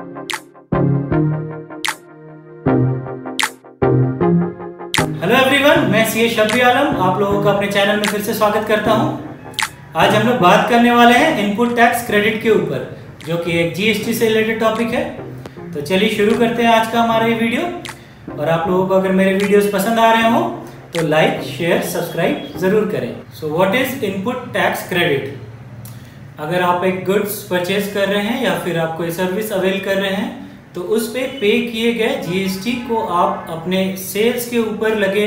Hello everyone, मैं CA Shabbir आलम आप लोगों का अपने चैनल में फिर से स्वागत करता हूं। आज हम लोग बात करने वाले हैं इनपुट टैक्स क्रेडिट के ऊपर, जो कि एक जीएसटी से रिलेटेड टॉपिक है। तो चलिए शुरू करते हैं आज का हमारा ये वीडियो। और आप लोगों को अगर मेरे वीडियोस पसंद आ रहे हो तो लाइक, शेयर, सब्सक्राइब जरूर करें। So what is input tax credit? अगर आप एक गुड्स परचेज कर रहे हैं या फिर आप कोई सर्विस अवेल कर रहे हैं तो उस पे किए गए जीएसटी को आप अपने सेल्स के ऊपर लगे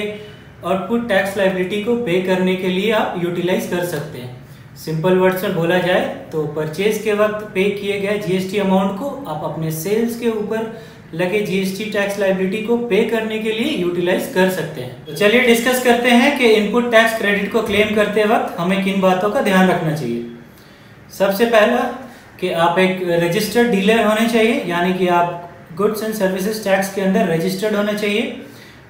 आउटपुट टैक्स लायबिलिटी को पे करने के लिए आप यूटिलाइज कर सकते हैं। सिंपल वर्ड्स में बोला जाए तो परचेज के वक्त पे किए गए जीएसटी अमाउंट को आप अपने सेल्स के ऊपर लगे जीएसटी टैक्स लायबिलिटी को पे करने के लिए यूटिलाइज कर सकते हैं। तो चलिए डिस्कस करते हैं कि इनपुट टैक्स क्रेडिट को क्लेम करते वक्त हमें किन बातों का ध्यान रखना चाहिए। सबसे पहला कि आप एक रजिस्टर्ड डीलर होने चाहिए, यानी कि आप गुड्स एंड सर्विसेज टैक्स के अंदर रजिस्टर्ड होने चाहिए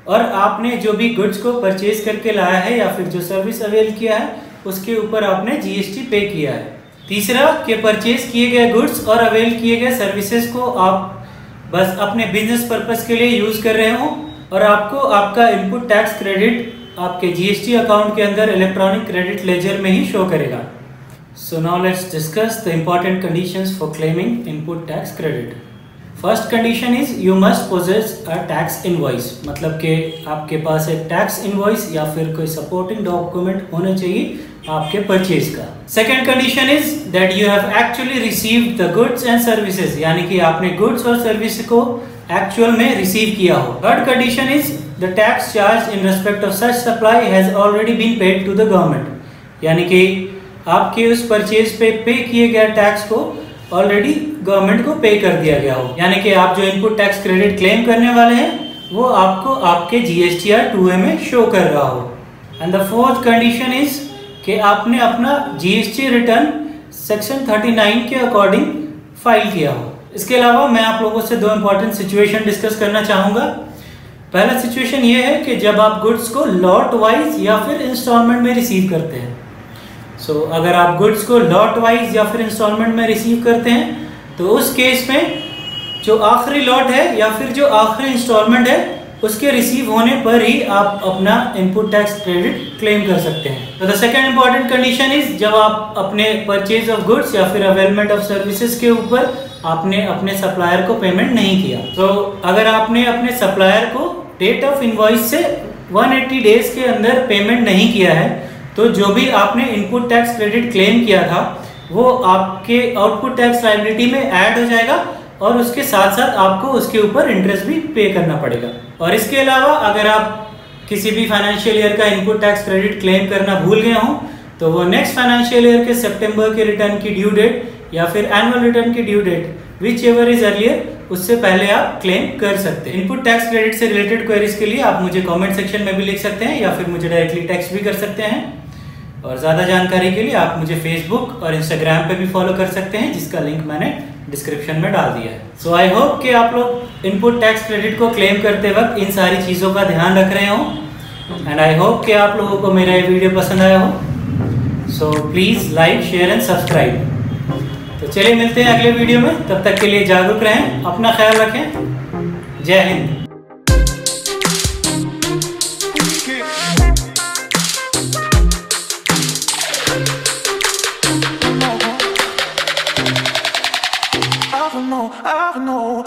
और आपने जो भी गुड्स को परचेज करके लाया है या फिर जो सर्विस अवेल किया है उसके ऊपर आपने जीएसटी पे किया है। तीसरा कि परचेज किए गए गुड्स और अवेल किए गए सर्विसेज को आप बस अपने बिजनेस पर्पस के लिए यूज कर रहे हो और आपको आपका इनपुट टैक्स क्रेडिट आपके जीएसटी अकाउंट के अंदर इलेक्ट्रॉनिक क्रेडिट लेजर में ही शो करेगा। So now let's discuss the important conditions for claiming input tax credit. First condition is you must possess a tax invoice, मतलब कि आपके पास एक टैक्स इनवॉइस या फिर कोई सपोर्टिंग डॉक्यूमेंट होना चाहिए आपके परचेज का। Second condition is that you have actually received the goods and services, यानी कि आपने गुड्स और सर्विस को एक्चुअल में रिसीव किया हो। Third condition is the tax charged in respect of such supply has already been paid to the government, यानी कि आपके उस परचेज पे किए गए टैक्स को ऑलरेडी गवर्नमेंट को पे कर दिया गया हो, यानी कि आप जो इनपुट टैक्स क्रेडिट क्लेम करने वाले हैं वो आपको आपके जीएसटीआर 2A में शो कर रहा हो। And the fourth condition is कि आपने अपना जीएसटी रिटर्न सेक्शन 39 के अकॉर्डिंग फाइल किया हो। इसके अलावा मैं आप लोगों से दो इंपॉर्टेंट सिचुएशन डिस्कस करना चाहूँगा। पहला सिचुएशन ये है कि जब आप गुड्स को लॉट वाइज या फिर इंस्टॉलमेंट में रिसीव करते हैं। अगर आप गुड्स को लॉट वाइज या फिर इंस्टॉलमेंट में रिसीव करते हैं तो उस केस में जो आखिरी लॉट है या फिर जो आखिरी इंस्टॉलमेंट है उसके रिसीव होने पर ही आप अपना इनपुट टैक्स क्रेडिट क्लेम कर सकते हैं। तो the second important condition is जब आप अपने परचेज ऑफ गुड्स या फिर अवेलमेंट ऑफ सर्विसेज के ऊपर आपने अपने सप्लायर को पेमेंट नहीं किया। तो अगर आपने अपने सप्लायर को डेट ऑफ इनवॉइस से 180 डेज के अंदर पेमेंट नहीं किया है तो जो भी आपने इनपुट टैक्स क्रेडिट क्लेम किया था वो आपके आउटपुट टैक्स लायबिलिटी में ऐड हो जाएगा और उसके साथ साथ आपको उसके ऊपर इंटरेस्ट भी पे करना पड़ेगा। और इसके अलावा अगर आप किसी भी फाइनेंशियल ईयर का इनपुट टैक्स क्रेडिट क्लेम करना भूल गए हों तो वो नेक्स्ट फाइनेंशियल ईयर के सितंबर के रिटर्न की ड्यू डेट या फिर एनुअल रिटर्न की due date whichever is earlier उससे पहले आप क्लेम कर सकते हैं। इनपुट टैक्स क्रेडिट से रिलेटेड क्वेरीज के लिए आप मुझे कमेंट सेक्शन में भी लिख सकते हैं या फिर मुझे डायरेक्टली टेक्स्ट भी कर सकते हैं। और ज़्यादा जानकारी के लिए आप मुझे फेसबुक और इंस्टाग्राम पे भी फॉलो कर सकते हैं, जिसका लिंक मैंने डिस्क्रिप्शन में डाल दिया है। सो आई होप कि आप लोग इनपुट टैक्स क्रेडिट को क्लेम करते वक्त इन सारी चीज़ों का ध्यान रख रहे हो एंड आई होप कि आप लोगों को मेरा ये वीडियो पसंद आया हो। So please like, share and subscribe. तो चलिए मिलते हैं अगले वीडियो में, तब तक के लिए जागरूक रहें, अपना ख्याल रखें। जय हिंद। I know.